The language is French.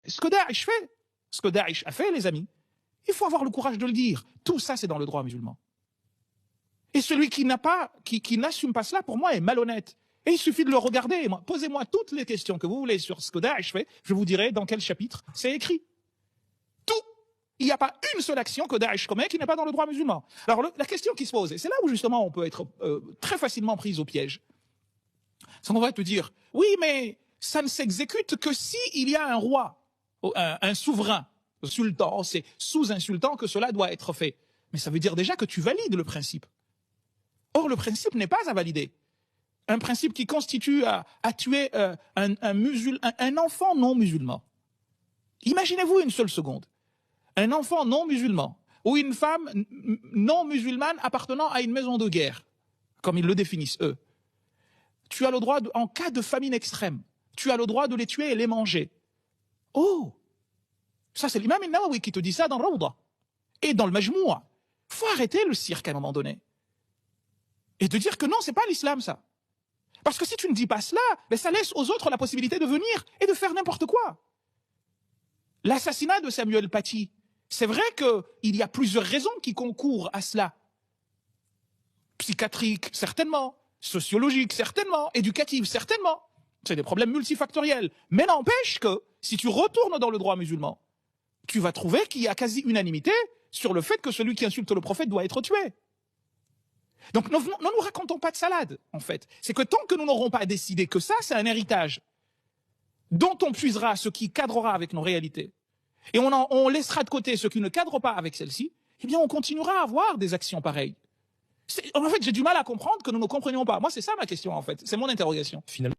Ce que Daesh fait, ce que Daesh a fait, les amis, il faut avoir le courage de le dire. Tout ça, c'est dans le droit musulman. Et celui qui n'assume pas cela, pour moi, est malhonnête. Et il suffit de le regarder. Posez-moi toutes les questions que vous voulez sur ce que Daesh fait, je vous dirai dans quel chapitre c'est écrit. Tout. Il n'y a pas une seule action que Daesh commet qui n'est pas dans le droit musulman. Alors la question qui se pose, et c'est là où justement on peut être très facilement pris au piège, c'est qu'on va te dire, oui, mais ça ne s'exécute que si il y a un roi, un souverain, un sultan, c'est sous un sultan que cela doit être fait. Mais ça veut dire déjà que tu valides le principe. Or, le principe n'est pas à valider. Un principe qui constitue à tuer un enfant non musulman. Imaginez-vous une seule seconde. Un enfant non musulman ou une femme non musulmane appartenant à une maison de guerre, comme ils le définissent eux. Tu as le droit, en cas de famine extrême, tu as le droit de les tuer et les manger. Oh! Ça, c'est l'imam al-Nawawi qui te dit ça dans le Rawda. Et dans le Majmoua. Faut arrêter le cirque à un moment donné. Et de dire que non, c'est pas l'islam, ça. Parce que si tu ne dis pas cela, ben ça laisse aux autres la possibilité de venir et de faire n'importe quoi. L'assassinat de Samuel Paty, c'est vrai qu'il y a plusieurs raisons qui concourent à cela. Psychiatriques, certainement. Sociologiques, certainement. Éducatives, certainement. C'est des problèmes multifactoriels. Mais n'empêche que, si tu retournes dans le droit musulman, tu vas trouver qu'il y a quasi unanimité sur le fait que celui qui insulte le prophète doit être tué. Donc ne nous racontons pas de salade, en fait. C'est que tant que nous n'aurons pas décidé que ça, c'est un héritage dont on puisera ce qui cadrera avec nos réalités, et on laissera de côté ce qui ne cadre pas avec celle-ci, eh bien on continuera à avoir des actions pareilles. En fait, j'ai du mal à comprendre que nous ne comprenions pas. Moi, c'est ça ma question, en fait. C'est mon interrogation. Finalement.